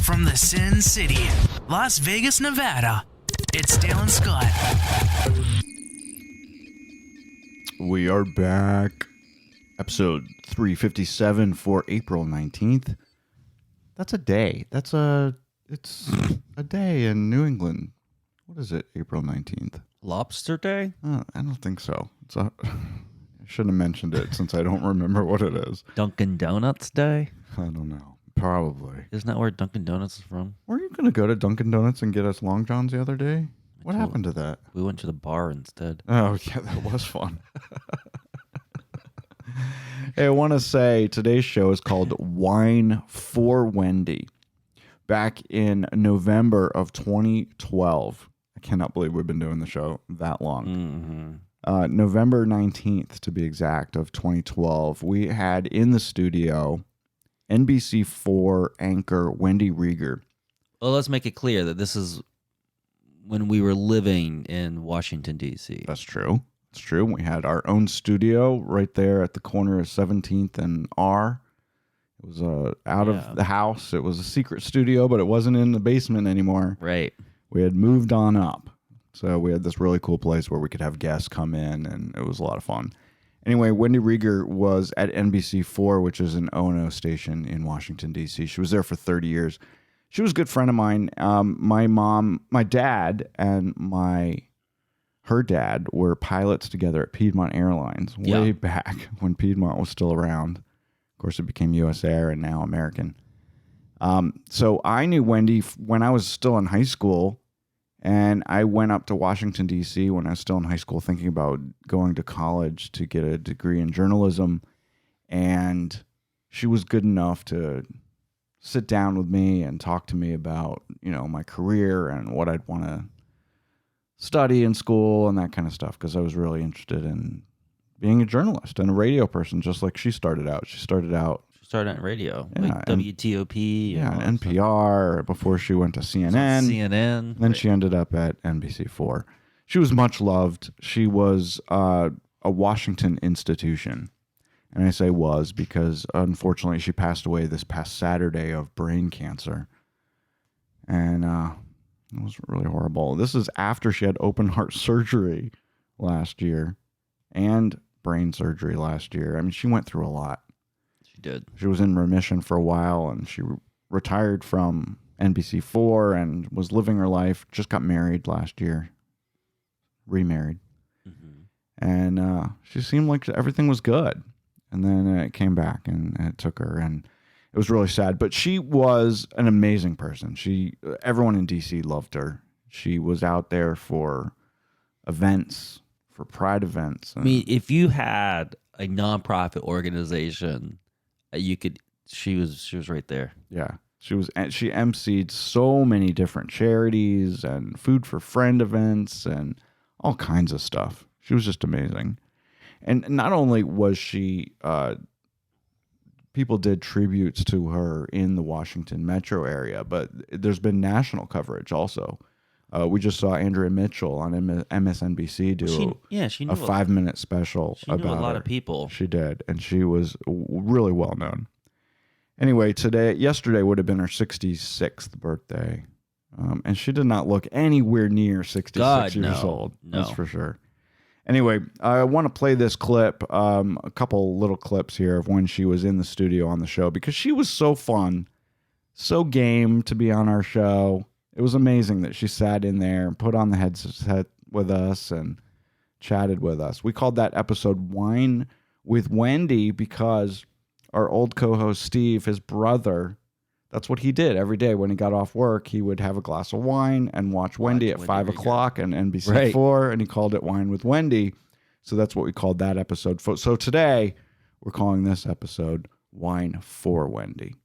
From the Sin City, Las Vegas, Nevada, it's Dale and Scott. We are back. Episode 357 for April 19th. That's a day. It's a day in New England. What is it, April 19th? Lobster Day? I don't think so. I shouldn't have mentioned it since I don't remember what it is. Dunkin' Donuts Day? I don't know. Probably. Isn't that where Dunkin' Donuts is from? Were you going to go to Dunkin' Donuts and get us Long Johns the other day? What happened to that? We went to the bar instead. Oh, yeah, that was fun. Hey, I want to say today's show is called Wine for Wendy. Back in November of 2012. I cannot believe we've been doing the show that long. Mm-hmm. November 19th, to be exact, of 2012, we had in the studio NBC4 anchor Wendy Rieger. Well, let's make it clear that this is when we were living in Washington, D.C. That's true. It's true. We had our own studio right there at the corner of 17th and R. It was out of the house. It was a secret studio, but it wasn't in the basement anymore. Right. We had moved on up. So we had this really cool place where we could have guests come in, and it was a lot of fun. Anyway, Wendy Rieger was at NBC4, which is an O&O station in Washington, D.C. She was there for 30 years. She was a good friend of mine. My dad, and her dad were pilots together at Piedmont Airlines way back when Piedmont was still around. Of course, it became U.S. Air and now American. So I knew Wendy when I was still in high school, and I went up to Washington, D.C. when I was still in high school thinking about going to college to get a degree in journalism. And she was good enough to sit down with me and talk to me about, my career and what I'd want to study in school and that kind of stuff, because I was really interested in being a journalist and a radio person, just like she started out. She started on radio, like WTOP. And NPR before she went to CNN. CNN. Then she ended up at NBC4. She was much loved. She was a Washington institution. And I say was because, unfortunately, she passed away this past Saturday of brain cancer. And it was really horrible. This is after she had open heart surgery last year and brain surgery last year. I mean, she went through a lot. She did. She was in remission for a while, and she retired from NBC4 and was living her life. Just got married last year. Remarried. Mm-hmm. And she seemed like everything was good. And then it came back, and it took her, and it was really sad. But she was an amazing person. Everyone in D.C. loved her. She was out there for events, for pride events. I mean, if you had a nonprofit organization, she was right there. Yeah. She emceed so many different charities and food for friend events and all kinds of stuff. She was just amazing. And not only was she, people did tributes to her in the Washington metro area, but there's been national coverage also. We just saw Andrea Mitchell on MSNBC do a 5-minute special about her. She knew a lot of people. She did, and she was really well known. Anyway, yesterday would have been her 66th birthday, and she did not look anywhere near 66 years old. No. That's for sure. Anyway, I want to play this clip, a couple little clips here of when she was in the studio on the show, because she was so fun, so game to be on our show. It was amazing that she sat in there and put on the headset with us and chatted with us. We called that episode Wine with Wendy because our old co-host Steve, his brother, that's what he did every day when he got off work. He would have a glass of wine and watch Wendy at 5 o'clock on NBC4, and he called it Wine with Wendy. So that's what we called that episode. So today, we're calling this episode Wine for Wendy.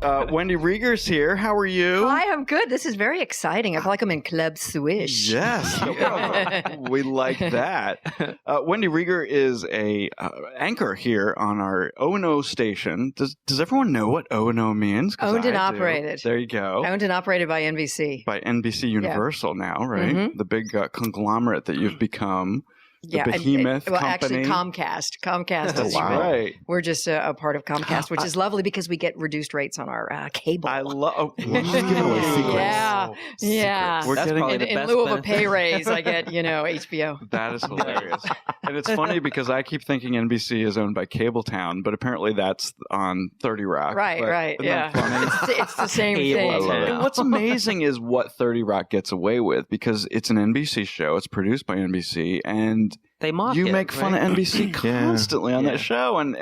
Wendy Rieger's here. How are you? Hi, I'm good. This is very exciting. I feel like I'm in Club Swish. Yes, we like that. Wendy Rieger is a anchor here on our O&O station. Does everyone know what O&O means? 'Cause Owned and I do. operated. There you go. Owned and operated by NBC. By NBC Universal now, right? Mhm. The big conglomerate that you've become. The Yeah, behemoth well, company. actually, Comcast. Comcast is Wow. Right. We're just a part of Comcast, which is lovely because we get reduced rates on our cable. I love. We're just giving away secrets. Yeah, yeah. We're That's getting probably the In best lieu of a benefit. pay raise, I get HBO. That is hilarious. And it's funny because I keep thinking NBC is owned by Cabletown, but apparently that's on 30 Rock. Right, But right, isn't that funny? It's the same Cable thing. I love it. And what's amazing is what 30 Rock gets away with because it's an NBC show. It's produced by NBC, and They mock you it, make fun right? of NBC constantly on Yeah. that show, and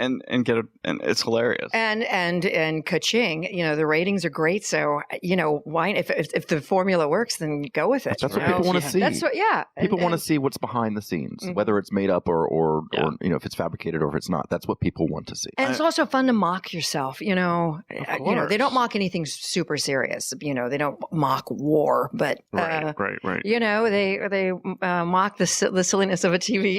get a, and it's hilarious. And ka-ching, the ratings are great. So why if the formula works, then go with it. That's you what know? people want to see. That's what, yeah. People want to And- see what's behind the scenes, Mhm. whether it's made up or Yeah. if it's fabricated or if it's not. That's what people want to see. And it's also fun to mock yourself, they course. don't mock anything super serious. They don't mock war, but right. they mock the silliness of a TV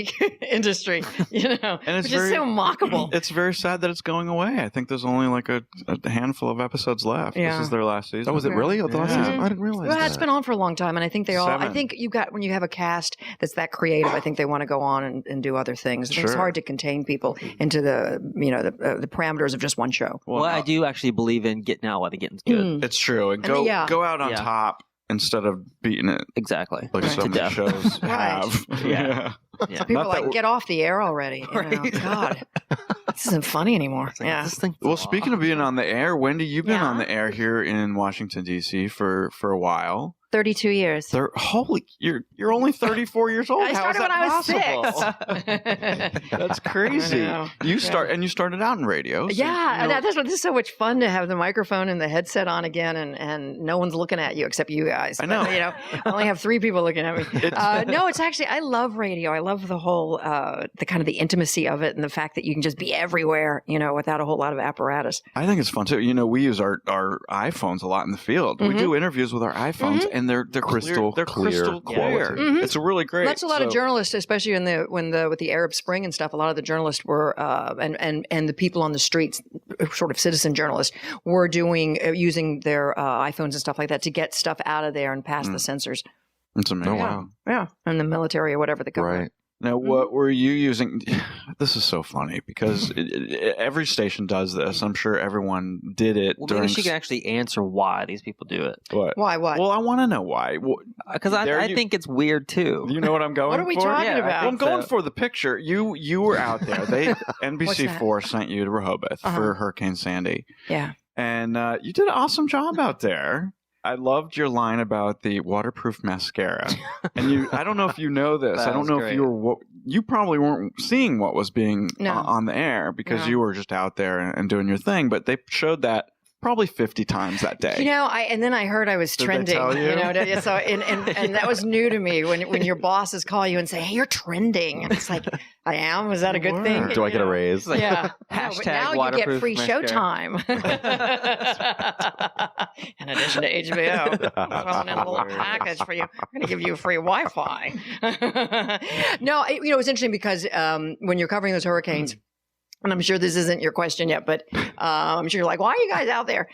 industry, And it's which is so mockable. It's very sad that it's going away. I think there's only like a handful of episodes left. Yeah. This is their last season. Oh, was it really? The last Yeah. season? I didn't realize Well, that. it's been on for a long time, and I think I 7. think when you have a cast that's that creative, I think they want to go on and do other things. I think it's Sure. hard to contain people into the parameters of just one show. Well, I do actually believe in getting out while the getting's good. Mm. It's true. And And go out on Yeah. top instead of beating it Exactly. like so To many death. shows Right. have. Yeah. Yeah. So people Not are that like, get off the air already. God, this isn't funny anymore. Yeah. This thing- Well, speaking of being on the air, Wendy, you've been Yeah. on the air here in Washington D.C. for a while. 32 years. You're only 34 years old. I How is started when that I was possible? 6. That's crazy. I know. You started out in radio. So, Yeah, you know, and this is so much fun to have the microphone and the headset on again, and no one's looking at you except you guys. I know. But, I only have 3 people looking at me. It's- No, it's actually I love radio. I love the whole the kind of the intimacy of it, and the fact that you can just be everywhere, without a whole lot of apparatus. I think it's fun too. We use our iPhones a lot in the field. We Mhm. do interviews with our iPhones, and they're Crystal clear, they're crystal clear clear. quality. It's really great. That's a lot of So- journalists, especially with the Arab Spring and stuff. A lot of the journalists were and the people on the streets, sort of citizen journalists, were using their iPhones and stuff like that to get stuff out of there and past the censors. It's amazing. Oh, wow. Yeah, and the military or whatever the government. Right. Now, what were you using? This is so funny because every station does this. I'm sure everyone did it Well, during. maybe she can actually answer why these people do it. What? Why? What? Well, I want to know why. Because There I you- think it's weird too. You know what I'm going What are we for? talking Yeah, I about? Well, I'm going So- for the picture. You were out there. NBC4 sent you to Rehoboth for Uh-huh. Hurricane Sandy, Yeah. and you did an awesome job out there. I loved your line about the waterproof mascara, and I don't know if you know this. That I don't was know great. if you probably weren't seeing what was being No. on the air because No. you were just out there and doing your thing. But they showed that probably 50 times that day. And then I heard I was Did they trending. tell you? So and that was new to me when your bosses call you and say, "Hey, you're trending," and it's like, I am. Was that a good thing? Do I get a raise? Yeah. But Hashtag now you get waterproof free mascara. showtime. In addition to HBO. Throwing in a little package for you. I'm going to give you free Wi-Fi. No, it was interesting because when you're covering those hurricanes, and I'm sure this isn't your question yet, but I'm sure you're like, why are you guys out there?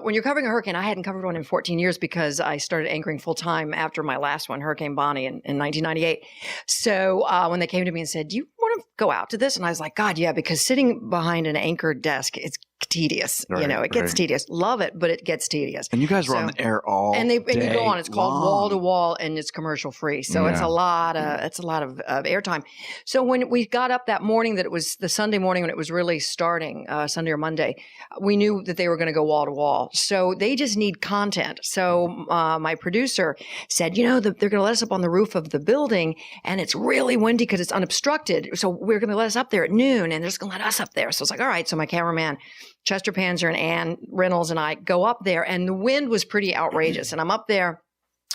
When you're covering a hurricane, I hadn't covered one in 14 years because I started anchoring full time after my last one, Hurricane Bonnie in 1998. So when they came to me and said, do you want to go out to this? And I was like, God, yeah, because sitting behind an anchored desk, it's tedious. Right, It gets right. tedious. Love it, but it gets tedious. And you guys were on So- the air all And you go day on. It's called long. Wall to Wall, and it's commercial free. So it's Yeah. a lot of airtime. So when we got up that morning, that it was the Sunday morning when it was really starting, Sunday or Monday, we knew that they were going to go wall to wall. So they just need content. So my producer said, they're going to let us up on the roof of the building, and it's really windy because it's unobstructed. So we're going to let us up there at noon, and they're just going to let us up there. So it's like, all right. So my cameraman, Chester Panzer and Ann Reynolds and I go up there, and the wind was pretty outrageous. And I'm up there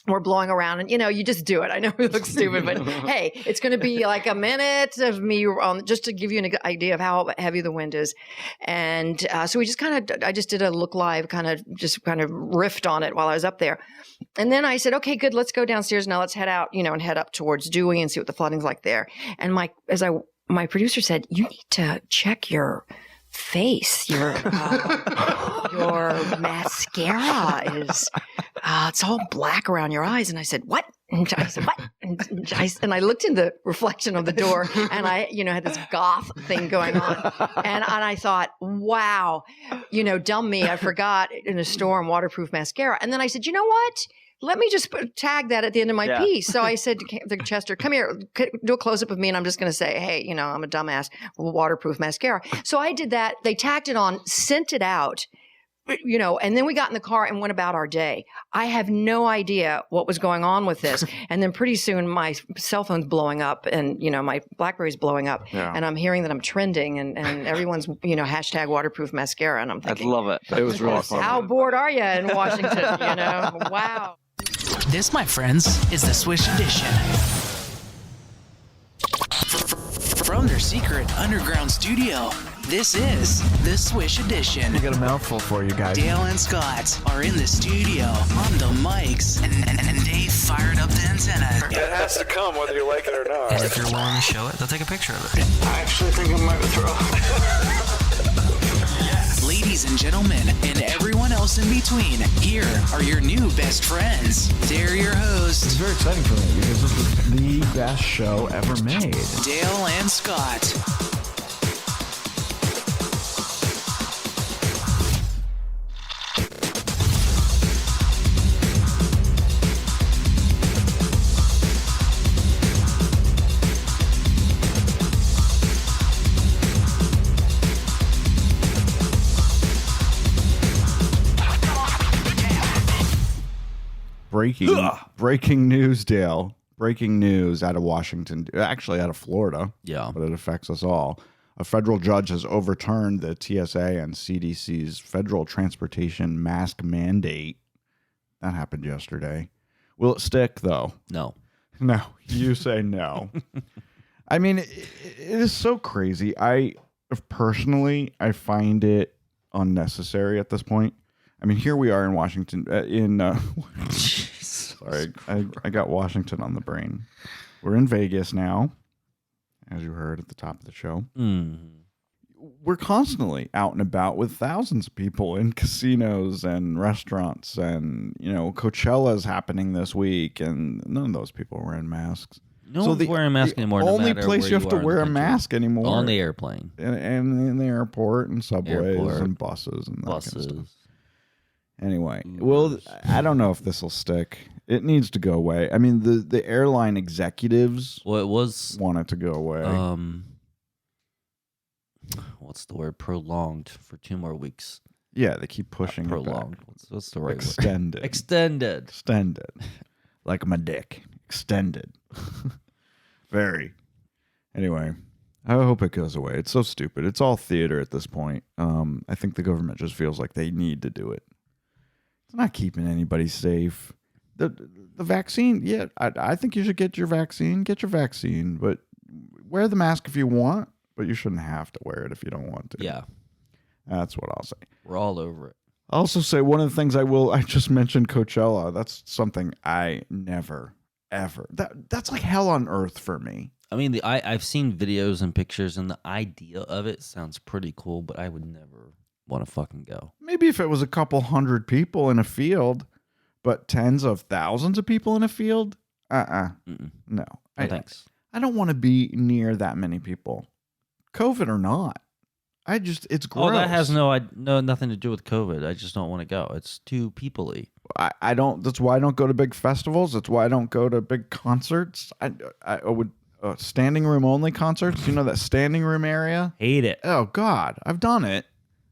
we're blowing around, and you just do it. I know we look stupid, but hey, it's going to be like a minute of me just to give you an idea of how heavy the wind is. And so we just I just did a look live, kind of riffed on it while I was up there. And then I said, okay, good, let's go downstairs now. Let's head out, and head up towards Dewey and see what the flooding's like there. And my producer said, you need to check your face, your mascara is it's all black around your eyes. And I said, what? And I said, what? And I looked in the reflection of the door, and I had this goth thing going on, and I thought, wow, dumb me, I forgot in a storm waterproof mascara. And then I said, you know what? Let me just tag that at the end of my piece. So I said to Chester, come here, do a close-up of me, and I'm just going to say, hey, I'm a dumbass, waterproof mascara. So I did that. They tacked it on, sent it out, and then we got in the car and went about our day. I have no idea what was going on with this. And then pretty soon my cell phone's blowing up, and, my BlackBerry's blowing up, and I'm hearing that I'm trending, and everyone's, hashtag waterproof mascara. And I'm thinking, I love it. It was really fun. How bored are you in Washington? Wow. This, my friends, is the Swish Edition. From their secret underground studio, this is the Swish Edition. I got a mouthful for you guys. Dale and Scott are in the studio on the mics, and they fired up the antenna. It has to come whether you like it or not. And if you're willing to show it, they'll take a picture of it. I actually think I might throw up. Ladies and gentlemen, and everyone else in between, here are your new best friends. They're your It's hosts, very exciting for me because this is the best show ever made. Dale and Scott. Breaking news, Dale. Breaking news out of Washington, actually out of Florida. Yeah. But it affects us all. A federal judge has overturned the TSA and CDC's federal transportation mask mandate. That happened yesterday. Will it stick, though? No. No. You say no. I mean, it is so crazy. I find it unnecessary at this point. I mean, here we are in Washington. Sorry, I got Washington on the brain. We're in Vegas now, as you heard at the top of the show. We're constantly out and about with thousands of people in casinos and restaurants, and Coachella is happening this week, and none of those people are wearing masks. No one's wearing a mask anymore. The only no matter place where you have to are in wear the a country. mask anymore On the airplane. and in the airport and subways Airport. and buses and that Buses. kind of stuff. Anyway, well, I don't know if this will stick. It needs to go away. I mean, the airline executives Well, it was want it to go away. what's the word? Prolonged for 2 more weeks. Yeah, they keep pushing it Prolonged. back. What's the right Extended. word? Extended. Extended. Like my dick. Extended. Very. Anyway, I hope it goes away. It's so stupid. It's all theater at this point. I think the government just feels like they need to do it. It's not keeping anybody safe. The vaccine, yeah, I think you should get your vaccine. Get your vaccine, but wear the mask if you want, but you shouldn't have to wear it if you don't want to. Yeah. That's what I'll say. We're all over it. I'll also say one of the things I just mentioned Coachella. That's something I never, ever. That's like hell on earth for me. I mean, I've seen videos and pictures, and the idea of it sounds pretty cool, but I would never want to fucking go. Maybe if it was a couple hundred people in a field, but tens of thousands of people in a field, no. No, thanks. I don't want to be near that many people, COVID or not. It's gross. Oh, that has nothing to do with COVID. I just don't want to go. It's too people-y. I don't. That's why I don't go to big festivals. That's why I don't go to big concerts. I would standing room only concerts. You know that standing room area? Hate it. Oh God, I've done it.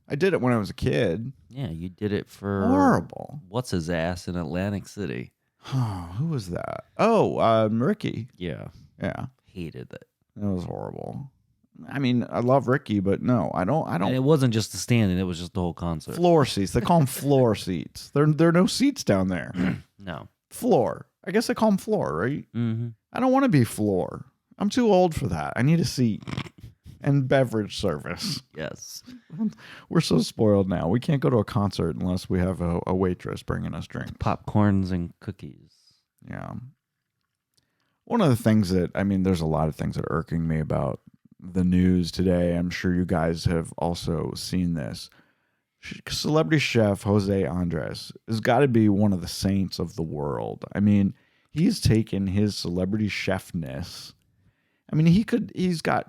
I did it when I was a kid. Yeah, you did it for Horrible. What's his ass in Atlantic City? Who was that? Oh, Ricky. Yeah, Yeah, hated it. it was horrible. I mean, I love Ricky, but no, I don't. And it wasn't just the standing; it was just the whole concert. Floor seats. They call them floor seats. There are no seats down there. No, Floor. I guess they call him Floor, right? Mm-hmm. I don't want to be Floor. I'm too old for that. I need a seat and beverage service. Yes. We're so spoiled now. We can't go to a concert unless we have a waitress bringing us drinks. Popcorns and cookies. Yeah. One of the things that, I mean, there's a lot of things that are irking me about the news today. I'm sure you guys have also seen this. Celebrity chef José Andrés has got to be one of the saints of the world. I mean, he's taken his celebrity chefness. I mean, he's got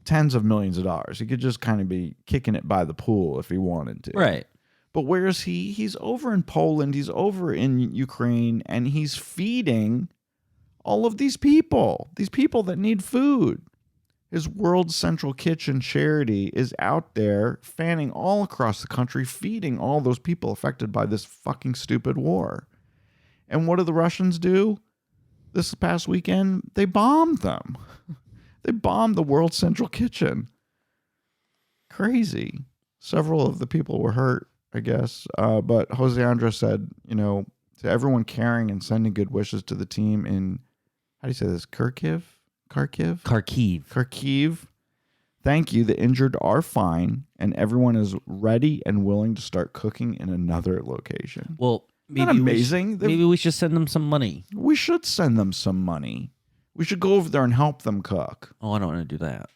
tens of millions of dollars. He could just kind of be kicking it by the pool if he wanted to. Right. But where is he? He's over in Poland. He's over in Ukraine, and he's feeding all of these people that need food. His World Central Kitchen charity is out there fanning all across the country, feeding all those people affected by this fucking stupid war. And what do the Russians do? This past weekend, they bombed them. They bombed the World Central Kitchen. Crazy. Several of the people were hurt, I guess. But José Andrés said, to everyone caring and sending good wishes to the team in, how do you say this? Kharkiv. Thank you. The injured are fine, and everyone is ready and willing to start cooking in another location. Well, Isn't that amazing? Maybe we should send them some money. We should send them some money. We should go over there and help them cook. Oh, I don't want to do that.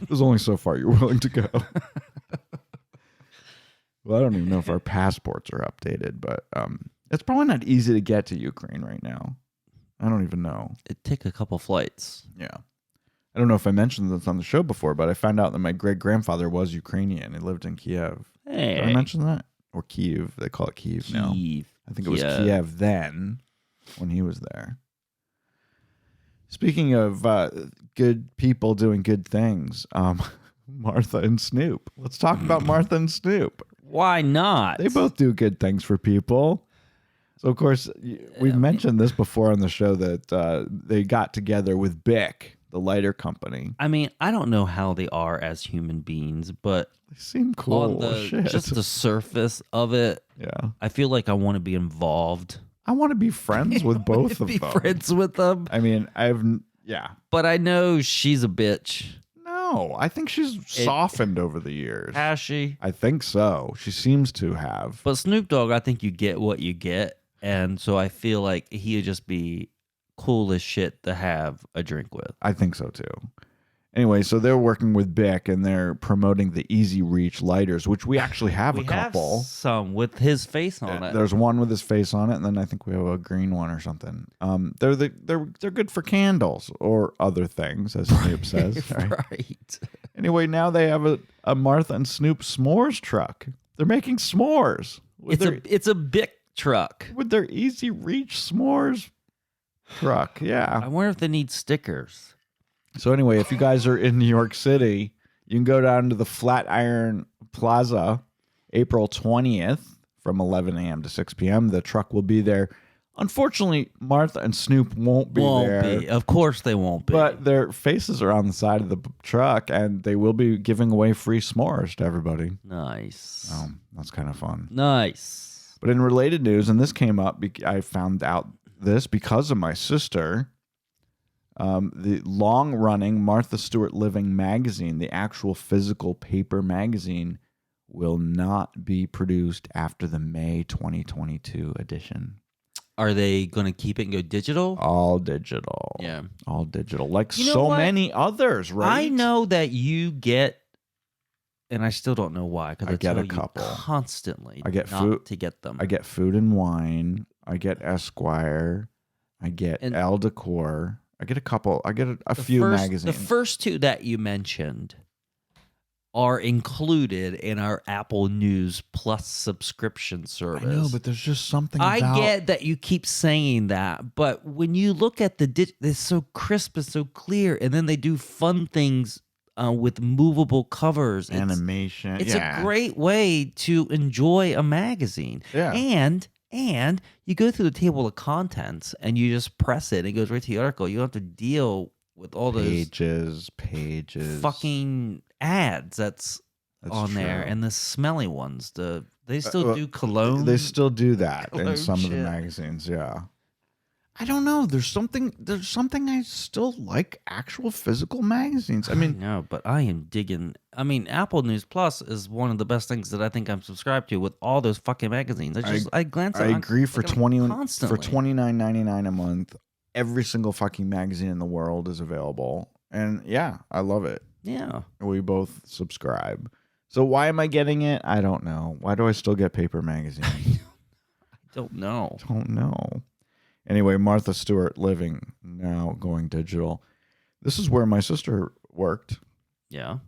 There's only so far you're willing to go. Well, I don't even know if our passports are updated, but it's probably not easy to get to Ukraine right now. I don't even know. It'd take a couple flights. Yeah. I don't know if I mentioned this on the show before, but I found out that my great-grandfather was Ukrainian. He lived in Kiev. Hey. Did I mention that? Or Kyiv. They call it Kyiv now. I think it was Kiev then when he was there. Speaking of good people doing good things, Martha and Snoop. Let's talk about Martha and Snoop. Why not? They both do good things for people. So, of course, we've mentioned this before on the show that they got together with Bic, the lighter company. I mean, I don't know how they are as human beings, but they seem cool. On just the surface of it, yeah, I feel like I want to be involved. I want to be friends with both of them. Be friends with them. I mean, yeah. But I know she's a bitch. No, I think she's softened over the years. Has she? I think so. She seems to have. But Snoop Dogg, I think you get what you get. And so I feel like he would just be cool as shit to have a drink with. I think so too. Anyway, so they're working with Bic and they're promoting the Easy Reach lighters, which we actually have a couple. Have some with his face on it. There's one with his face on it, and then I think we have a green one or something. They're good for candles or other things, as Snoop says. Right. Anyway, now they have a Martha and Snoop s'mores truck. They're making s'mores. It's a Bic truck with their Easy Reach s'mores truck. Yeah. I wonder if they need stickers. So anyway, if you guys are in New York City, you can go down to the Flatiron Plaza April 20th from 11 a.m. to 6 p.m. The truck will be there. Unfortunately, Martha and Snoop won't be there. Of course they won't be. But their faces are on the side of the truck, and they will be giving away free s'mores to everybody. Nice. Oh, that's kind of fun. Nice. But in related news, and this came up, I found out this because of my sister. The long-running Martha Stewart Living magazine, the actual physical paper magazine, will not be produced after the May 2022 edition. Are they going to keep it and go digital? All digital. Yeah. All digital. Like You know so what? many others, right? I know that you get, and I still don't know why, because I get tell a couple. you constantly I get not food to get them. I get Food and Wine. I get Esquire. I get And- Elle Decor. I get a couple. I get a few magazines. The first two that you mentioned are included in our Apple News Plus subscription service. I know, but there's just something I about... get that you keep saying that, but when you look at it's so crisp and so clear, and then they do fun things with movable covers. animation. It's yeah. a great way to enjoy a magazine. Yeah. And you go through the table of contents and you just press it. It goes right to the article. You don't have to deal with all those pages. fucking ads. That's That's on there, true. and the smelly ones. They still do cologne. They still do that in Cologne some of the shit. magazines. Yeah. I don't know. There's something I still like actual physical magazines. I mean, no, but I am digging. I mean, Apple News Plus is one of the best things that I think I'm subscribed to with all those fucking magazines. I glance at I it, agree for like, 20 constantly. for $29.99 a month, every single fucking magazine in the world is available. And yeah, I love it. Yeah. We both subscribe. So why am I getting it? I don't know. Why do I still get paper magazines? Don't know. Don't know. Anyway, Martha Stewart living, now going digital. This is where my sister worked Yeah.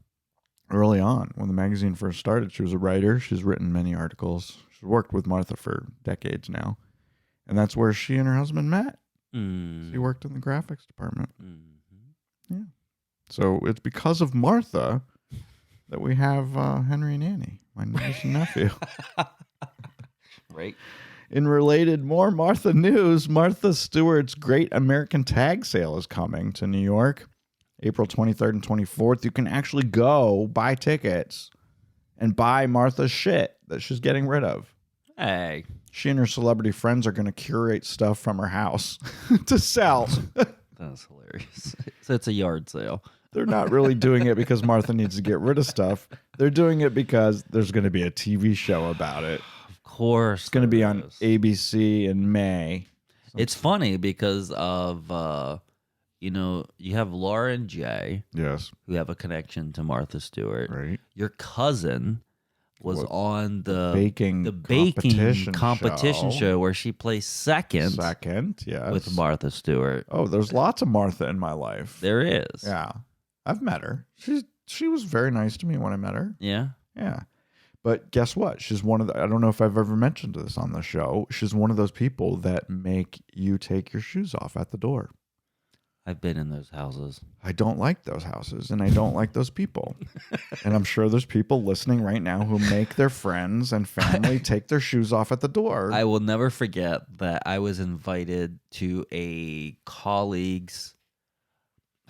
early on when the magazine first started. She was a writer. She's written many articles. She's worked with Martha for decades now. And that's where she and her husband met. Mm. She worked in the graphics department. Mm-hmm. Yeah. So it's because of Martha that we have Henry and Annie, my niece and nephew. Right. In related more Martha news, Martha Stewart's Great American Tag Sale is coming to New York, April 23rd and 24th. You can actually go buy tickets and buy Martha's shit that she's getting rid of. Hey. She and her celebrity friends are going to curate stuff from her house to sell. That's hilarious. So it's a yard sale. They're not really doing it because Martha needs to get rid of stuff. They're doing it because there's going to be a TV show about it. Of course. It's going to be there on is. ABC in May. It's funny because of, you have Laura and Jay Yes. who have a connection to Martha Stewart. Right. Your cousin was What? on the Baking competition show where she placed second Second, yes. with Martha Stewart. Oh, there's lots of Martha in my life. There is. Yeah. I've met her. She was very nice to me when I met her. Yeah. Yeah. But guess what? She's one of the, I don't know if I've ever mentioned this on the show. She's one of those people that make you take your shoes off at the door. I've been in those houses. I don't like those houses and I don't like those people. And I'm sure there's people listening right now who make their friends and family take their shoes off at the door. I will never forget that I was invited to a colleague's,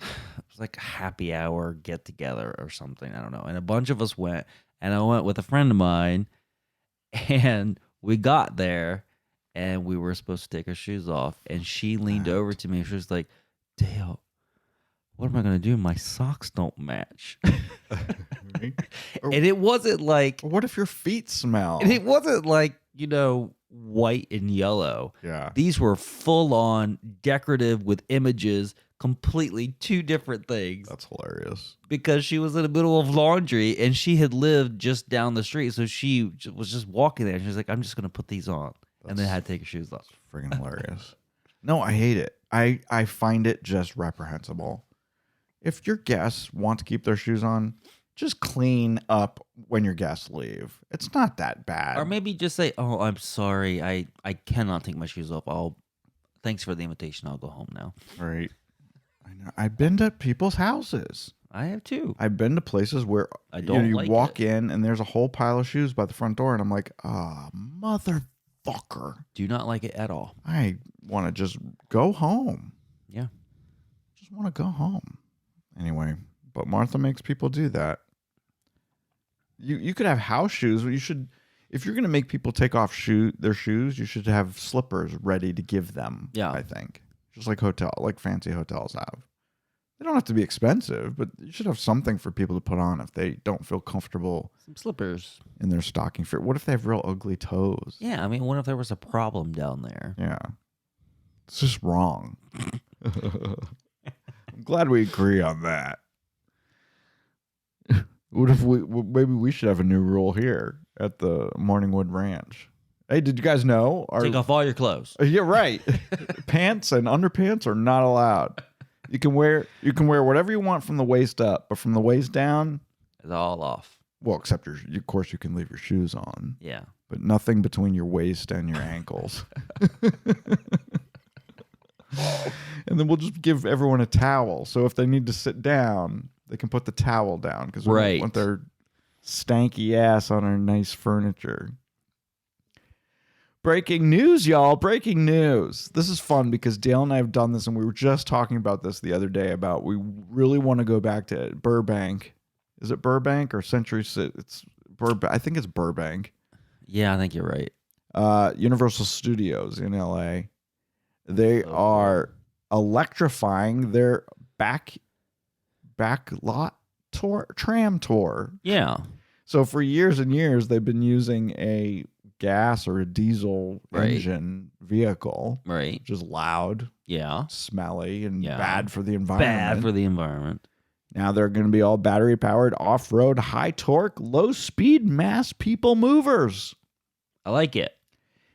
it was like a happy hour get together or something. I don't know. And a bunch of us went, and I went with a friend of mine, and we got there and we were supposed to take our shoes off. And she leaned over to me and she was like, Dale, what am I going to do? My socks don't match. Right? And it wasn't like, What if your feet smell? and it wasn't like, white and yellow. Yeah. These were full on decorative with images, completely two different things. That's hilarious. Because she was in the middle of laundry and she had lived just down the street. So she was just walking there. She was like, I'm just going to put these on. And then had to take her shoes off. Friggin' hilarious. No, I hate it. I find it just reprehensible. If your guests want to keep their shoes on, just clean up when your guests leave. It's not that bad. Or maybe just say, oh, I'm sorry. I cannot take my shoes off. Thanks for the invitation. I'll go home now. Right. I know. I've been to people's houses. I have too. I've been to places where I don't you like walk it. in and there's a whole pile of shoes by the front door, and I'm like, motherfucker. Do not like it at all. I want to just go home. Yeah. Just want to go home. Anyway, but Martha makes people do that. You could have house shoes. You should, if you're going to make people take off their shoes, you should have slippers ready to give them. Yeah. I think just like fancy hotels have. They don't have to be expensive, but you should have something for people to put on if they don't feel comfortable Some slippers. in their stocking feet. What if they have real ugly toes? Yeah. I mean, what if there was a problem down there? Yeah. It's just wrong. I'm glad we agree on that. What if maybe we should have a new rule here at the Morningwood Ranch? Hey, did you guys know? Take off all your clothes. You're right. Pants and underpants are not allowed. You can wear whatever you want from the waist up, but from the waist down, It's all off. well, except of course you can leave your shoes on, Yeah. but nothing between your waist and your ankles. And then we'll just give everyone a towel. So if they need to sit down, they can put the towel down because we don't want their stanky ass on our nice furniture. Breaking news, y'all. Breaking news. This is fun because Dale and I have done this, and we were just talking about this the other day about we really want to go back to Burbank Is it Burbank or Century City? It's Burbank. I think it's Burbank. Yeah, I think you're right. Universal Studios in LA. They are electrifying their back lot tram tour. Yeah. So for years and years, they've been using a gas or a diesel engine vehicle, Right. which is loud, Yeah. smelly, and Yeah. bad for the environment. Bad for the environment. Now they're going to be all battery powered, off road, high torque, low speed, mass people movers. I like it.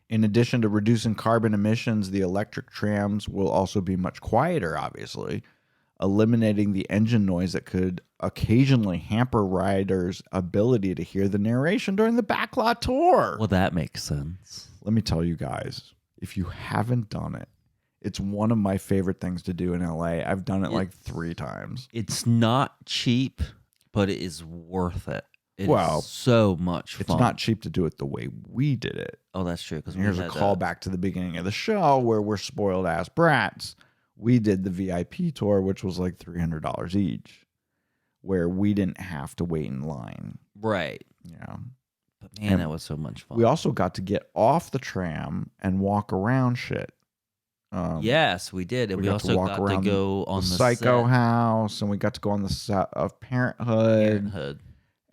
In addition to reducing carbon emissions, the electric trams will also be much quieter, obviously, eliminating the engine noise that could occasionally hamper riders' ability to hear the narration during the backlot tour. Well, that makes sense. Let me tell you guys, if you haven't done it, it's one of my favorite things to do in LA. I've done it like 3 times. It's not cheap, but it is worth it. It's Well, so much fun. It's not cheap to do it the way we did it. Oh, that's true. Because Here's a callback to the beginning of the show where we're spoiled ass brats. We did the VIP tour, which was like $300 each, where we didn't have to wait in line. Right. Yeah. But man, that was so much fun. We also got to get off the tram and walk around shit. Yes, we did. And we also got to go on the Psycho set. House, and we got to go on the set of Parenthood.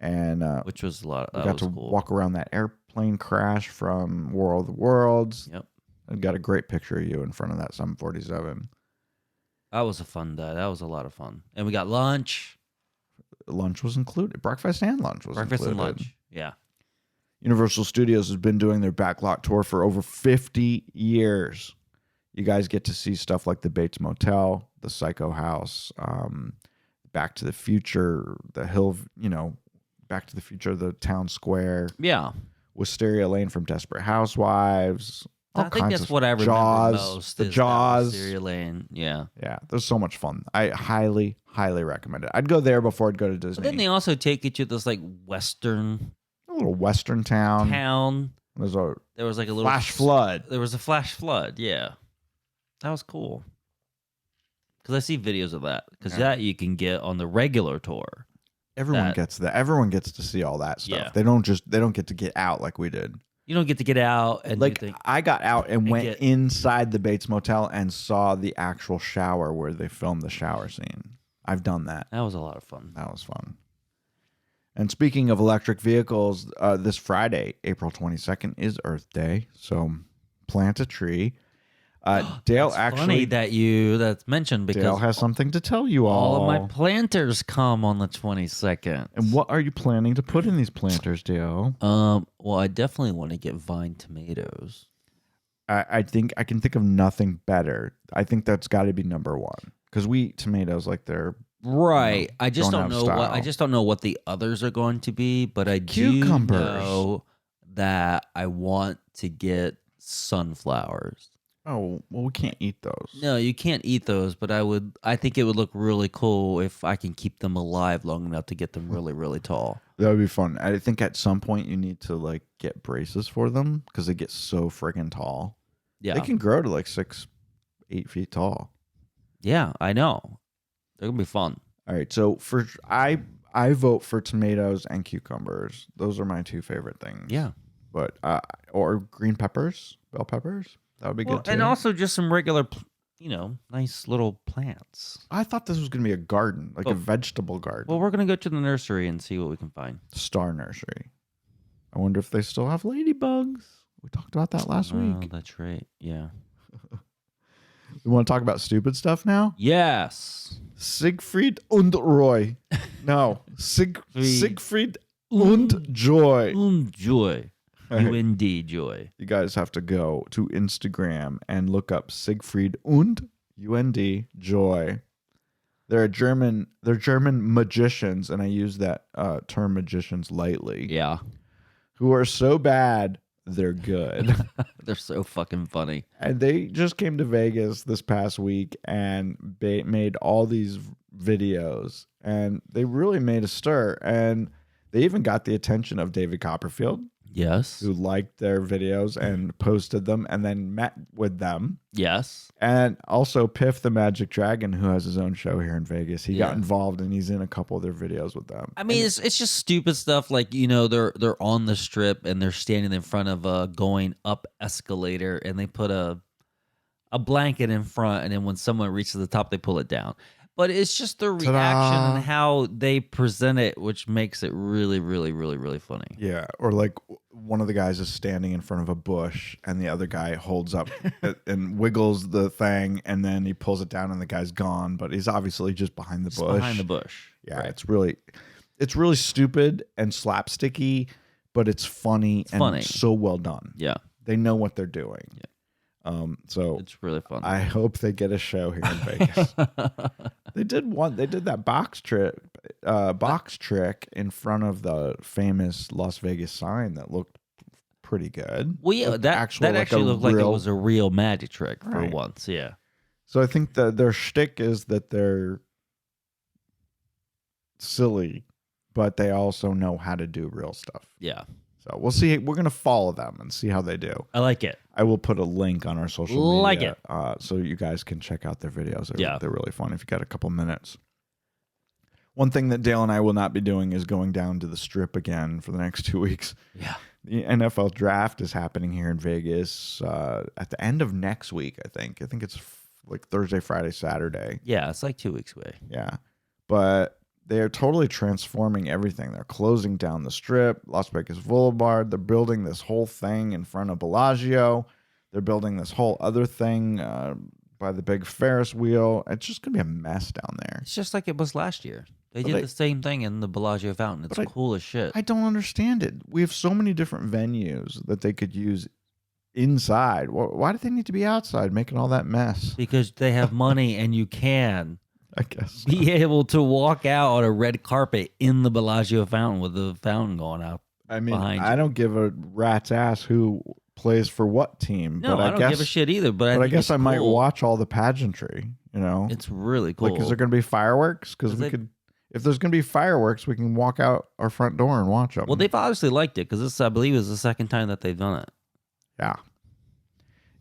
And which was a lot. we That got was to cool. walk around that airplane crash from War of the Worlds. Yep. I got a great picture of you in front of that 747. That was a fun day. That was a lot of fun. And we got lunch. Lunch was included. Breakfast and lunch was Breakfast included. and lunch. Yeah. Universal Studios has been doing their backlot tour for over 50 years. You guys get to see stuff like the Bates Motel, the Psycho House, Back to the Future, the Hill, Back to the Future, the Town Square, Yeah. Wisteria Lane from Desperate Housewives. All I think kinds that's of what I remember Jaws, most. the is that Jaws. Wisteria Lane. Yeah. Yeah, there's so much fun. I highly, highly recommend it. I'd go there before I'd go to Disney. But then they also take you to this like western A little western town. There's a There was like a little flash flood. There was a flash flood. Yeah. That was cool. Because I see videos of that. Because that you can get on the regular tour. Everyone that- gets that. Everyone gets to see all that stuff. Yeah. They don't get to get out like we did. You don't get to get out and Like you think, I got out and went get- inside the Bates Motel and saw the actual shower where they filmed the shower scene. I've done that. that was a lot of fun. That was fun. And speaking of electric vehicles, this Friday, April 22nd, is Earth Day. So plant a tree. Dale It's actually funny that that's mentioned because Dale has something to tell you all. all of my planters come on the 22nd. And what are you planning to put in these planters, Dale? Well, I definitely want to get vine tomatoes. I think I can think of nothing better. I think that's got to be number one because we eat tomatoes like they're Right. I just don't don't have know style. I just don't know what the others are going to be, but I Cucumbers. do know that I want to get sunflowers. oh well we can't eat those. No, you can't eat those, but I think it would look really cool if I can keep them alive long enough to get them really, really tall. That would be fun. I think at some point you need to like get braces for them because they get so friggin' tall. Yeah. They can grow to like 6-8 feet tall. Yeah, I know. They're gonna be fun. All right, so I vote for tomatoes and cucumbers. Those are my two favorite things. Yeah. But or green peppers, bell peppers. That would be good too. And also just some regular, nice little plants. I thought this was going to be a garden, like a Oh. vegetable garden. Well, we're gonna go to the nursery and see what we can find. Star Nursery. I wonder if they still have ladybugs. We talked about that last Oh, week. that's right. Yeah. We want to talk about stupid stuff now? Yes. Siegfried und Roy. No, Siegfried und Joy. Joy. All right. UND joy. You guys have to go to Instagram and look up Siegfried und UND Joy. They're German magicians, and I use that term magicians lightly. Yeah. Who are so bad they're good. They're so fucking funny. And they just came to Vegas this past week and made all these videos, and they really made a stir. And they even got the attention of David Copperfield. Yes. who liked their videos and posted them and then met with them. Yes. And also Piff the Magic Dragon, who has his own show here in Vegas. He got Yeah. involved and he's in a couple of their videos with them. I mean, it's just stupid stuff. Like, they're on the strip and they're standing in front of a going up escalator, and they put a blanket in front, and then when someone reaches the top, they pull it down. But it's just their reaction Ta-da. and how they present it, which makes it really, really, really, really funny. Yeah, or like one of the guys is standing in front of a bush and the other guy holds up and wiggles the thing, and then he pulls it down and the guy's gone, but he's obviously just behind the Just bush. behind the bush. Yeah, Right. it's really stupid and slapsticky, but it's funny and funny. so well done. Yeah. They know what they're doing. Yeah. So It's really fun. I hope they get a show here in Vegas. They did that box trick in front of the famous Las Vegas sign that looked pretty good. Well, yeah, Looked that actual, actually a looked like it real- was a real magic trick for Right. once. Yeah. So I think that their shtick is that they're silly, but they also know how to do real stuff. Yeah. So we'll see. We're gonna follow them and see how they do. I like it. I will put a link on our social Like media, so you guys can check out their videos. They're really fun if you got a couple minutes. One thing that Dale and I will not be doing is going down to the Strip again for the next 2 weeks. Yeah. The NFL draft is happening here in Vegas at the end of next week, I think. I think it's like Thursday, Friday, Saturday. Yeah. It's like 2 weeks away. Yeah. But they're totally transforming everything. They're closing down the Strip, Las Vegas Boulevard. They're building this whole thing in front of Bellagio. They're building this whole other thing by the big Ferris wheel. It's just going to be a mess down there. It's just like it was last year. They But did the same thing in the Bellagio Fountain. It's But cool as shit. I don't understand it. We have so many different venues that they could use inside. Why do they need to be outside making all that mess? Because they have money and you can I guess. be able to walk out on a red carpet in the Bellagio Fountain with the fountain going up. I mean, behind I you. don't give a rat's ass who plays for what team. No, but I don't guess, give a shit either. But I think guess it's I might cool. watch all the pageantry, you know? It's really cool. Like, is there going to be fireworks? Because Is we it- could, if there's going to be fireworks, we can walk out our front door and watch them. Well, they've obviously liked it because this, I believe, is the second time that they've done it. Yeah.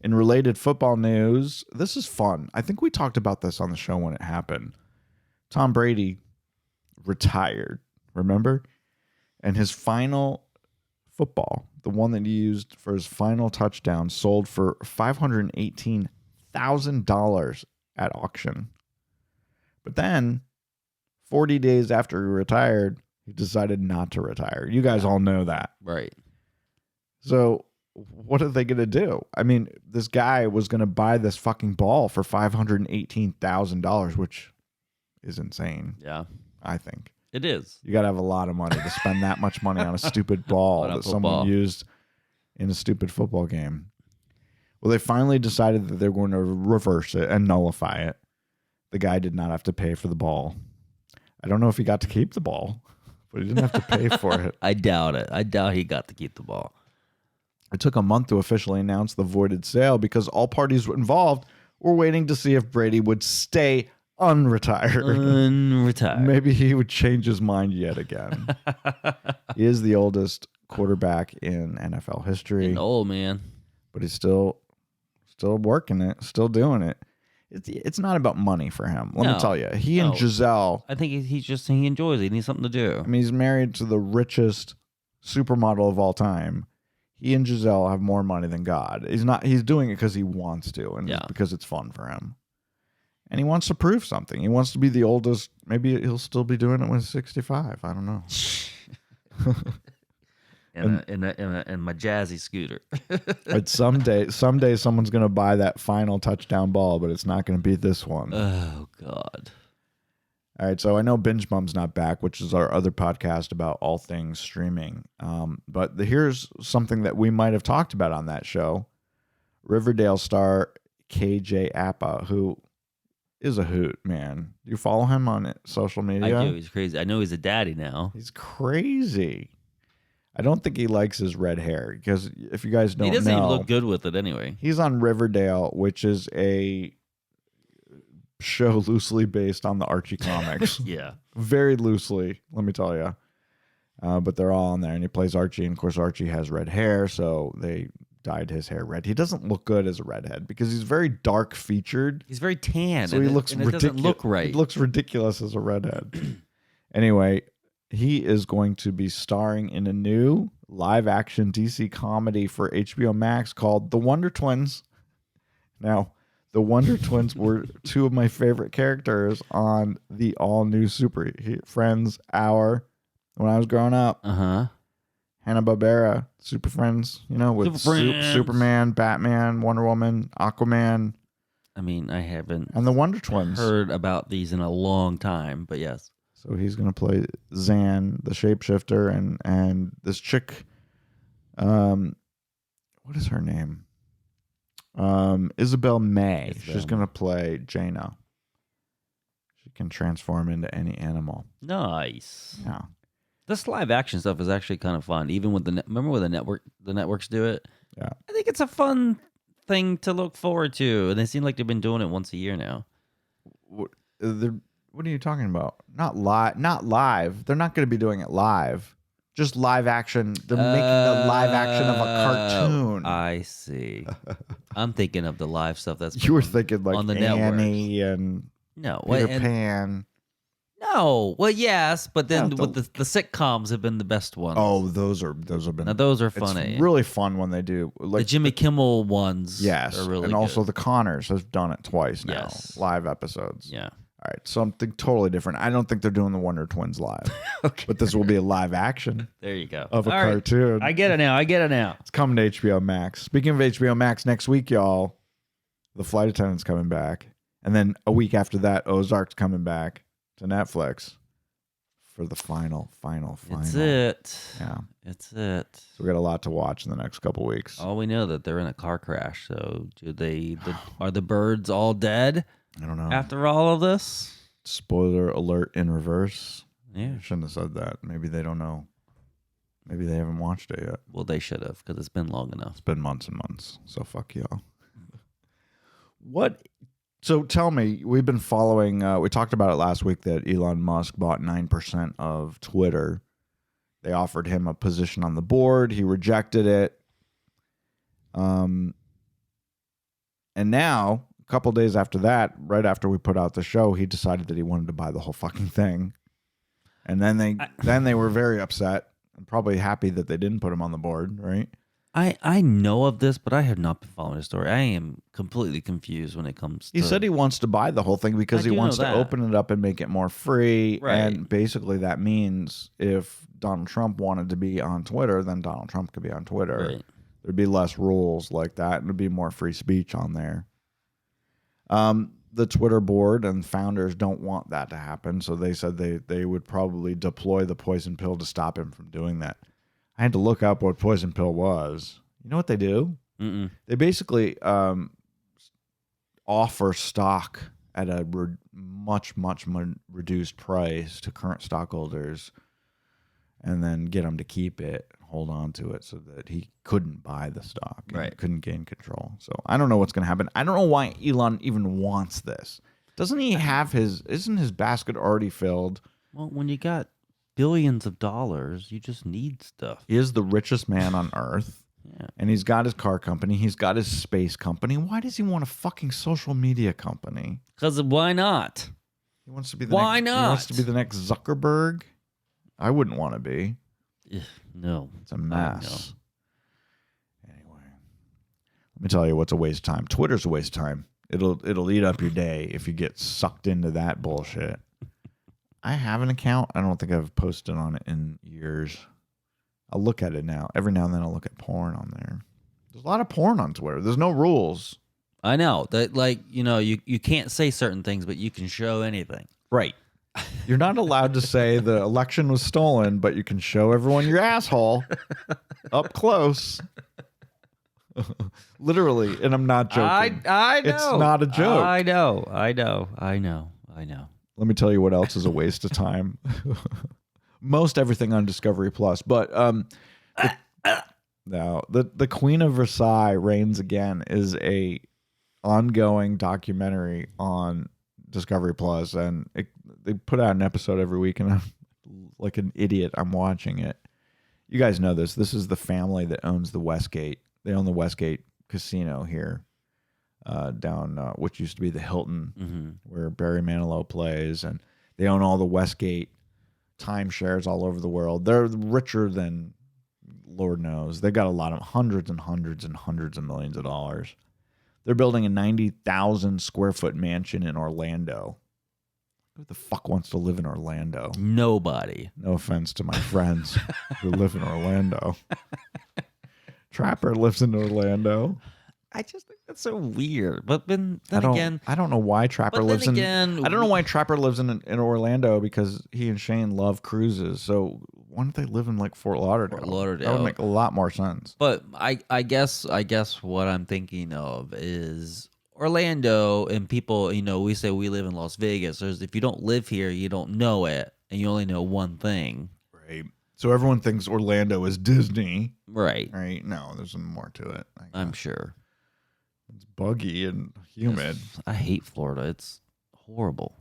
In related football news, this is fun. I think we talked about this on the show when it happened. Tom Brady retired, remember? And his final football, the one that he used for his final touchdown, sold for $518,000 at auction. But then, 40 days after he retired, he decided not to retire. You guys all know that. Right. So what are they going to do? I mean, this guy was going to buy this fucking ball for $518,000, which is insane, Yeah. I think. It is. You got to have a lot of money to spend that much money on a stupid ball On a that someone football. used in a stupid football game. Well, they finally decided that they're going to reverse it and nullify it. The guy did not have to pay for the ball. I don't know if he got to keep the ball, but he didn't have to pay for it. I doubt it. I doubt he got to keep the ball. It took a month to officially announce the voided sale because all parties involved were waiting to see if Brady would stay unretired. Unretired. Maybe he would change his mind yet again. He is the oldest quarterback in NFL history, Getting old, man. but he's still working it, still doing it. It's not about money for him. Let me No. tell you. He and No. Giselle, I think he enjoys it. He needs something to do. I mean, he's married to the richest supermodel of all time. He and Giselle have more money than God. He's doing it because he wants to and Yeah. because it's fun for him. And he wants to prove something. He wants to be the oldest. Maybe he'll still be doing it when he's 65. I don't know. In my jazzy scooter. But someday someone's going to buy that final touchdown ball, but it's not going to be this one. Oh God. All right, so I know Binge Bum's not back, which is our other podcast about all things streaming. But here's something that we might have talked about on that show. Riverdale star KJ Appa, who is a hoot, man. You follow him on social media? I do. He's crazy. I know he's a daddy now. He's crazy. I don't think he likes his red hair because if you guys don't He doesn't even know, look good with it anyway. he's on Riverdale, which is a show loosely based on the Archie comics. Yeah. Very loosely, let me tell you. But they're all on there, and he plays Archie. And of course, Archie has red hair, so they dyed his hair red. He doesn't look good as a redhead because he's very dark featured. He's very tan. So he looks ridiculous. It doesn't look right. He looks ridiculous as a redhead. Anyway, he is going to be starring in a new live-action DC comedy for HBO Max called The Wonder Twins. Now, the Wonder Twins were two of my favorite characters on the all-new Super Friends hour when I was growing up. Uh-huh. Hanna-Barbera, Super Friends, with Superman, Batman, Wonder Woman, Aquaman. I mean, I haven't and the Wonder Twins. Heard about these in a long time, but yes. So he's going to play Zan, the shapeshifter, and this chick, what is her name? Isabel May. She's going to play Jaina. She can transform into any animal. Nice. Yeah. This live action stuff is actually kind of fun. Even with remember when the networks do it? Yeah. I think it's a fun thing to look forward to. And they seem like they've been doing it once a year now. What are you talking about? Not live. They're not going to be doing it live. Just live action. They're making a live action of a cartoon. I see. I'm thinking of the live stuff that's you were thinking like on the Annie networks. and No, Peter Pan. No, well, yes, but then with the sitcoms have been the best ones. Oh, those have been. Now those are funny. It's really fun when they do like the Jimmy Kimmel ones. Yes, are really and good. also the Connors has done it twice now. Yes. Live episodes. Yeah. All right, something totally different. I don't think they're doing the Wonder Twins live, Okay. but this will be a live action There you go. of a All right. cartoon. I get it now. It's coming to HBO Max. Speaking of HBO Max, next week, y'all, The Flight Attendant's coming back, and then a week after that, Ozark's coming back to Netflix for the final. It's it. Yeah. It's it. So we got a lot to watch in the next couple weeks. All we know that they're in a car crash. So are the birds all dead I don't know. after all of this? Spoiler alert in reverse. Yeah. I shouldn't have said that. Maybe they don't know. Maybe they haven't watched it yet. Well, they should have because it's been long enough. It's been months and months. So fuck y'all. So tell me, we've been following, we talked about it last week that Elon Musk bought 9% of Twitter. They offered him a position on the board. He rejected it. And now, a couple days after that, right after we put out the show, he decided that he wanted to buy the whole fucking thing. And then they were very upset and probably happy that they didn't put him on the board, right? I know of this, but I have not been following the story. I am completely confused when it comes to... He said he wants to buy the whole thing because I he do wants know to that. open it up and make it more free. Right. And basically that means if Donald Trump wanted to be on Twitter, then Donald Trump could be on Twitter. Right. There'd be less rules like that, and there'd be more free speech on there. The Twitter board and founders don't want that to happen, so they said they would probably deploy the poison pill to stop him from doing that. I had to look up what poison pill was. You know what they do? Mm-mm. They basically offer stock at a much reduced price to current stockholders, and then get them to keep it, hold on to it, so that he couldn't buy the stock, and Right. couldn't gain control. So I don't know what's going to happen. I don't know why Elon even wants this. Doesn't he have isn't his basket already filled? Well, when you got billions of dollars, you just need stuff. He is the richest man on earth. Yeah. And he's got his car company. He's got his space company. Why does he want a fucking social media company? Because why not? He wants to be the Why next, He wants not? to be the next Zuckerberg. I wouldn't want to be. Ugh, no. It's a mess. Anyway, let me tell you what's a waste of time. Twitter's a waste of time. It'll eat up your day if you get sucked into that bullshit. I have an account. I don't think I've posted on it in years. I'll look at it now. Every now and then I'll look at porn on there. There's a lot of porn on Twitter. There's no rules. I know that, you can't say certain things, but you can show anything. Right. You're not allowed to say the election was stolen, but you can show everyone your asshole up close. Literally, and I'm not joking. I know. It's not a joke. I know. Let me tell you what else is a waste of time. Most everything on Discovery Plus, but the Queen of Versailles Reigns Again is a ongoing documentary on Discovery Plus, and they put out an episode every week, and I'm like an idiot. I'm watching it. You guys know this. This is the family that owns the Westgate. They own the Westgate Casino here, down which used to be the Hilton, where Barry Manilow plays, and they own all the Westgate timeshares all over the world. They're richer than Lord knows. They got a lot of hundreds and hundreds and hundreds of millions of dollars. They're building a 90,000 square foot mansion in Orlando. Who the fuck wants to live in Orlando? Nobody. No offense to my friends who live in Orlando. Trapper lives in Orlando. I just think that's so weird. But then again, I don't know why Trapper but lives then again, in. I don't know why Trapper lives in Orlando, because he and Shane love cruises. So why don't they live in like Fort Lauderdale? Fort Lauderdale. That would make a lot more sense. But I guess what I'm thinking of is Orlando, and people, we say we live in Las Vegas. If you don't live here, you don't know it, and you only know one thing. Right. So everyone thinks Orlando is Disney. Right. Right. No, there's more to it. I'm sure. It's buggy and humid. I hate Florida. It's horrible.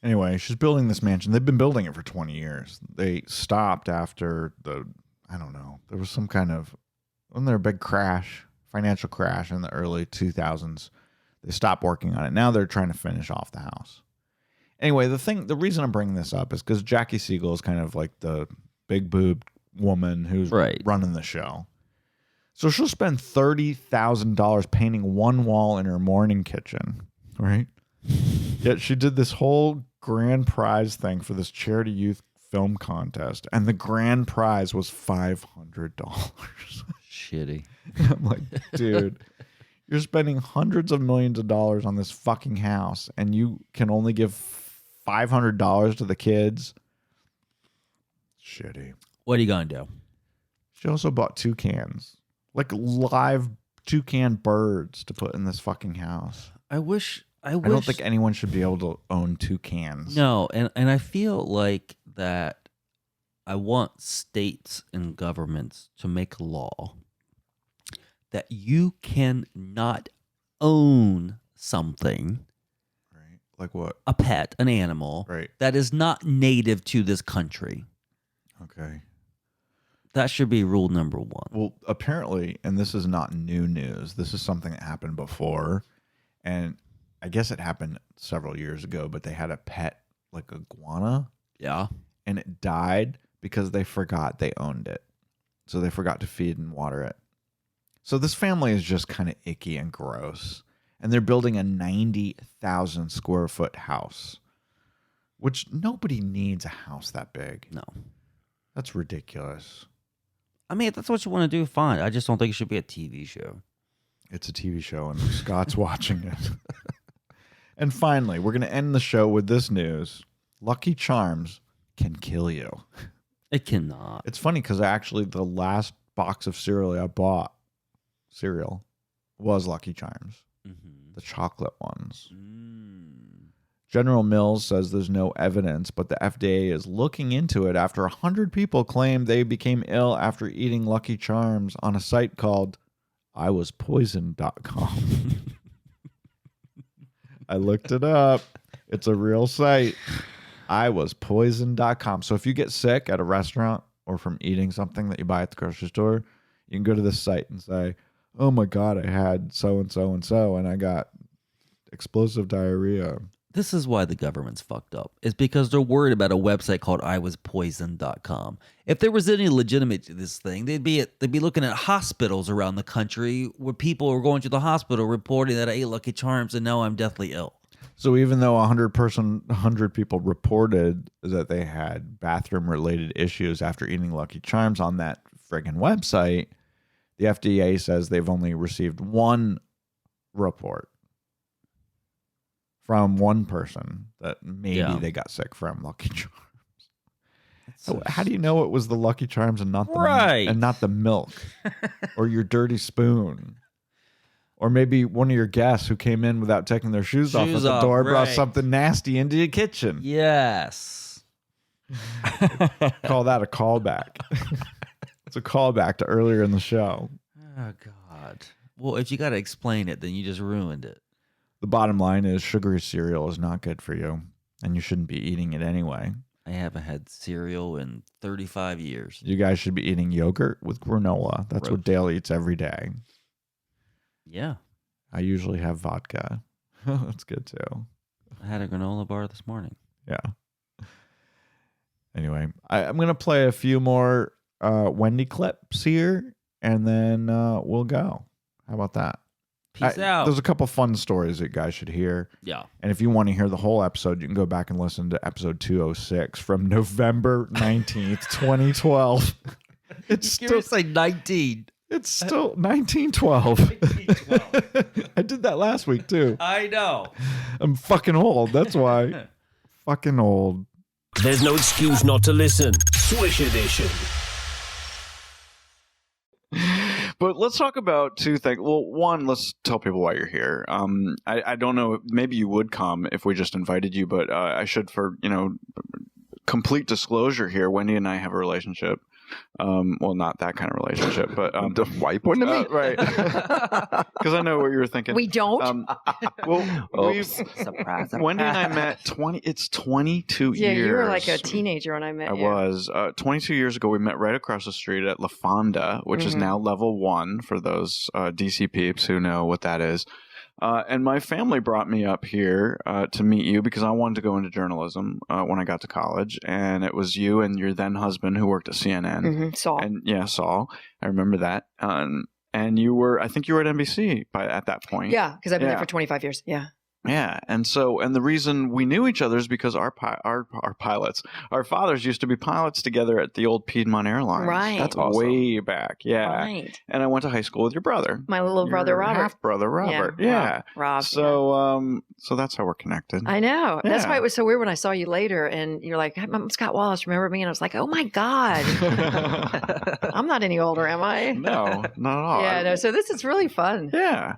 Anyway, she's building this mansion. They've been building it for 20 years. They stopped after I don't know, there was some kind of, wasn't there a big crash, financial crash in the early 2000s? They stopped working on it. Now they're trying to finish off the house. Anyway, the reason I'm bringing this up is because Jackie Siegel is kind of like the big boob woman who's running the show. So she'll spend $30,000 painting one wall in her morning kitchen, right? Yet she did this whole grand prize thing for this charity youth film contest, and the grand prize was $500. Shitty. I'm like, dude, you're spending hundreds of millions of dollars on this fucking house, and you can only give $500 to the kids? Shitty. What are you gonna do? She also bought toucans, like live toucan birds, to put in this fucking house. I don't think anyone should be able to own toucans. No, and I feel like that I want states and governments to make a law that you cannot own something, Right. Like what? a pet, an animal, Right. that is not native to this country. Okay. That should be rule number one. Well, apparently, and this is not new news, this is something that happened before, and I guess it happened several years ago, but they had a pet, like iguana, Yeah. and it died because they forgot they owned it. So they forgot to feed and water it. So this family is just kind of icky and gross. And they're building a 90,000 square foot house, which nobody needs a house that big. No. That's ridiculous. I mean, if that's what you want to do, fine. I just don't think it should be a TV show. It's a TV show, and Scott's watching it. And finally, we're going to end the show with this news. Lucky Charms can kill you. It cannot. It's funny because actually the last box of cereal I bought, was Lucky Charms, the chocolate ones. General Mills says there's no evidence, but the FDA is looking into it after 100 people claimed they became ill after eating Lucky Charms on a site called iwaspoisoned.com. I looked it up. It's a real site. iwaspoisoned.com. So if you get sick at a restaurant or from eating something that you buy at the grocery store, you can go to this site and say, oh my God, I had so-and-so and so, and I got explosive diarrhea. This is why the government's fucked up. It's because they're worried about a website called iwaspoisoned.com. If there was any legitimate to this thing, they'd be looking at hospitals around the country where people are going to the hospital reporting that I ate Lucky Charms and now I'm deathly ill. So even though 100 people reported that they had bathroom-related issues after eating Lucky Charms on that friggin' website, the FDA says they've only received one report from one person that maybe they got sick from Lucky Charms. So how do you know it was the Lucky Charms and not the milk or your dirty spoon? Or maybe one of your guests who came in without taking their shoes off at the door brought something nasty into your kitchen. Yes. Call that a callback. It's a callback to earlier in the show. Oh, God. Well, if you got to explain it, then you just ruined it. The bottom line is sugary cereal is not good for you, and you shouldn't be eating it anyway. I haven't had cereal in 35 years. You guys should be eating yogurt with granola. That's what Gross. Dale eats every day. Yeah. I usually have vodka. That's good too. I had a granola bar this morning. Yeah. Anyway, I'm going to play a few more Wendy clips here, and then we'll go. How about that? Peace out. There's a couple fun stories that you guys should hear. Yeah. And if you want to hear the whole episode, you can go back and listen to episode 206 from November 19th, 2012. It's still say 19. It's still 1912. I did that last week too. I know. I'm fucking old. That's why. Fucking old. There's no excuse not to listen. Swish Edition. But let's talk about two things. Well, one, let's tell people why you're here. I don't know. Maybe you would come if we just invited you, but I should, for complete disclosure here. Wendy and I have a relationship. Well, not that kind of relationship, but Why you pointing at me? right? Because I know what you were thinking. We don't. We've Surprise! Wendy and I met 22 Yeah, years. you were like a teenager when I met I you. was 22 years ago. We met right across the street at La Fonda, which is now level 1 for those DC peeps who know what that is. And my family brought me up here to meet you because I wanted to go into journalism when I got to college, and it was you and your then husband who worked at CNN. Saul. And yeah, Saul, I remember that. And you were, I think you were at NBC at that point. Yeah, because I've been there Yeah. for 25 years. Yeah. Yeah, and the reason we knew each other is because our pilots, our fathers used to be pilots together at the old Piedmont Airlines. Right. That's Awesome. way back. Yeah, Right. and I went to high school with your brother, My little brother, your Robert. half brother Robert. Yeah. Rob. So so that's how we're connected. I know. That's Yeah. why it was so weird when I saw you later and you're like, I'm Scott Wallace, remember me? And I was like, oh my God. I'm not any older, am I? No, not at all. Yeah, no. So this is really fun. Yeah.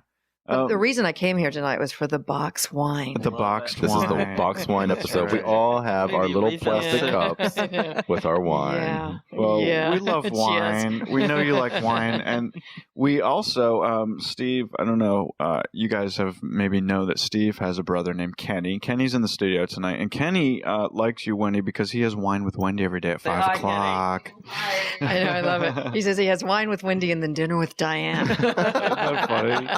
But the reason I came here tonight was for the box wine. The boxed This is the wine. box wine episode. We Right. all have our Maybe little refill plastic it. cups with our wine. Yeah. Well, Yeah. we love Cheers. wine. We know you like wine. And we also, Steve, I don't know, you guys have maybe know that Steve has a brother named Kenny. Kenny's in the studio tonight. And Kenny likes you, Wendy, because he has wine with Wendy every day at 5 hi, o'clock. I know, I love it. He says he has wine with Wendy and then dinner with Diane. that funny?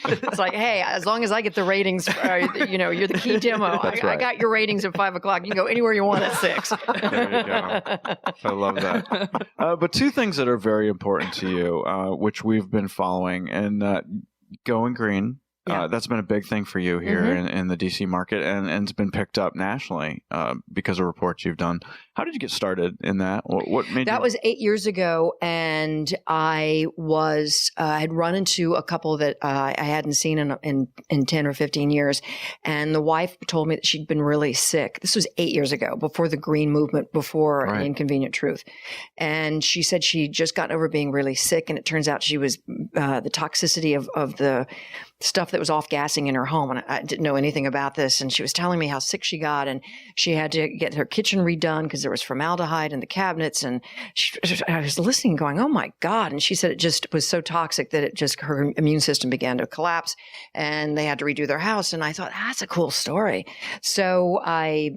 It's like, hey, as long as I get the ratings, you're the key demo. That's I right. got your ratings at 5 o'clock. You can go anywhere you want at 6. There you go. I love that. But two things that are very important to you, which we've been following, and going green. Yeah. That's been a big thing for you here in the DC market, and it's been picked up nationally because of reports you've done. How did you get started in that? What made That you? was 8 years ago, and I had run into a couple that I hadn't seen in 10 or 15 years, and the wife told me that she'd been really sick. This was 8 years ago, before the green movement, before Right. The Inconvenient Truth, and she said she'd just gotten over being really sick, and it turns out she was the toxicity of the stuff that was off gassing in her home, and I didn't know anything about this, and she was telling me how sick she got, and she had to get her kitchen redone because there was formaldehyde in the cabinets, and I was listening going, oh my God, and she said it just was so toxic that her immune system began to collapse, and they had to redo their house, and I thought, that's a cool story. So I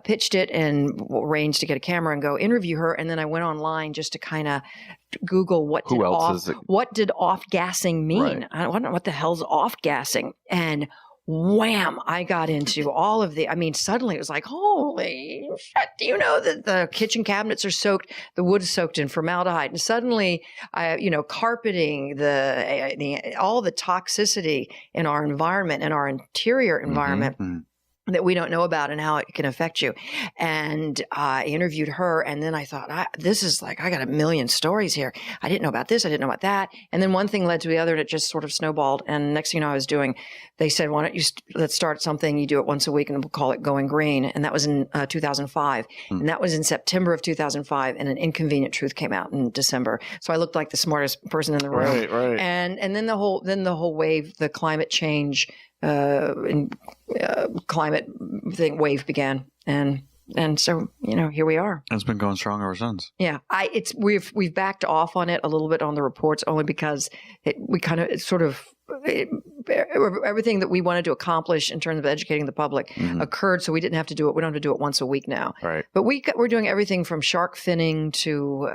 pitched it and arranged to get a camera and go interview her, and then I went online just to kind of Google what did off gassing mean. Right. I don't know what the hell's off gassing, and wham, I got into all of suddenly it was like, holy shit, do you know that the kitchen cabinets are soaked, the wood is soaked in formaldehyde, and suddenly carpeting, all the toxicity in our environment, in our interior environment, that we don't know about and how it can affect you. And I interviewed her, and then I thought, I got a million stories here. I didn't know about this. I didn't know about that. And then one thing led to the other, and it just sort of snowballed. And next thing you know, they said, why don't you, let's start something. You do it once a week and we'll call it Going Green. And that was in 2005. And that was in September of 2005. And An Inconvenient Truth came out in December. So I looked like the smartest person in the room. Right. And then the whole wave, the climate change, climate thing wave began, and so here we are. It's been going strong ever since. Yeah, we've backed off on it a little bit on the reports, only because it sort of everything that we wanted to accomplish in terms of educating the public occurred, so we didn't have to do it. We don't have to do it once a week now. Right. But we're doing everything from shark finning to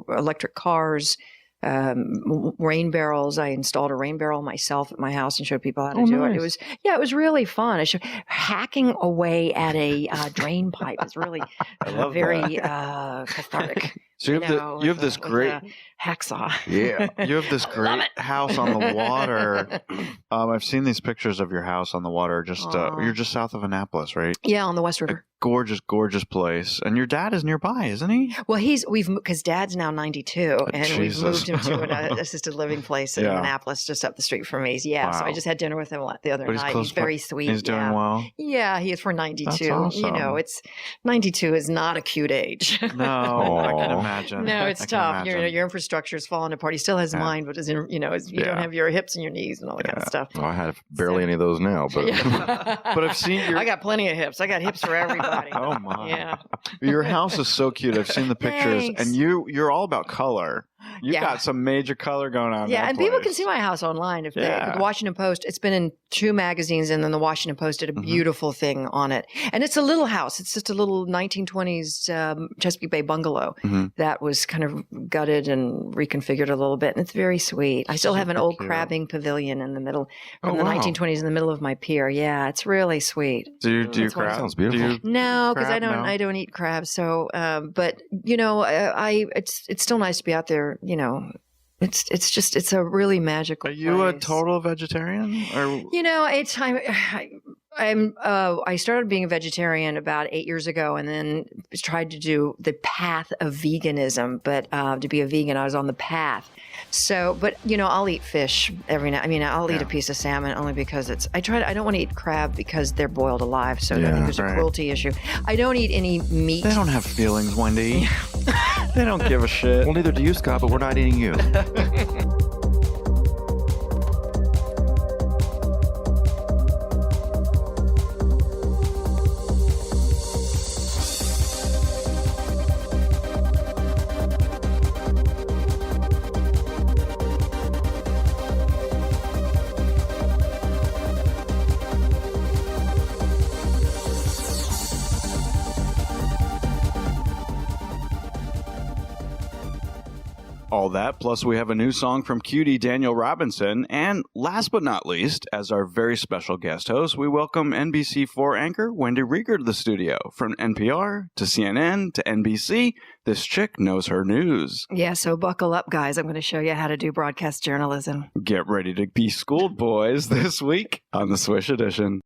electric cars, rain barrels. I installed a rain barrel myself at my house and showed people how to do it. It was really fun. Hacking away at a drain pipe is really very cathartic. So you have this great hacksaw. Yeah. You have this great house on the water. I've seen these pictures of your house on the water. You're just south of Annapolis, right? Yeah, on the West River. Gorgeous, gorgeous place. And your dad is nearby, isn't he? Well, because Dad's now 92, and we've moved him to an assisted living place in Annapolis, just up the street from me. Yeah, so I just had dinner with him the other night. He's very sweet. He's doing well. Yeah, he is for 92. That's awesome. 92 is not a cute age. No, I can imagine. No, it's tough. Your infrastructure is falling apart. He still has mind, but you don't have your hips and your knees and all that kind of stuff. Well, I have barely any of those now, but but I've seen I got plenty of hips. I got hips for everybody. Oh my! Yeah. Your house is so cute. I've seen the pictures, Thanks. and you're all about color. You got some major color going on. Yeah, and people can see my house online. If the Washington Post, it's been in 2 magazines, and then the Washington Post did a beautiful thing on it. And it's a little house. It's just a little 1920s Chesapeake Bay bungalow that was kind of gutted and reconfigured a little bit, and it's very sweet. I still have an old crabbing pavilion in the middle from the 1920s in the middle of my pier. Yeah, it's really sweet. Do you crab? sounds beautiful. No, because I don't eat crabs. So, but it's still nice to be out there. It's a really magical. Are you place. a total vegetarian? Or I started being a vegetarian about 8 years ago, and then tried to do the path of veganism. But to be a vegan, I was on the path. So, but I'll eat fish every night. I mean, I'll eat a piece of salmon only because I don't want to eat crab because they're boiled alive. So I think there's a cruelty issue. I don't eat any meat. They don't have feelings, Wendy. They don't give a shit. Well, neither do you, Scott, but we're not eating you. All that, plus we have a new song from cutie Daniel Robinson, and last but not least, as our very special guest host, we welcome NBC4 anchor Wendy Rieger to the studio. From NPR to CNN to NBC, this chick knows her news. Yeah, so buckle up, guys. I'm going to show you how to do broadcast journalism. Get ready to be schooled, boys, this week on the Swish Edition.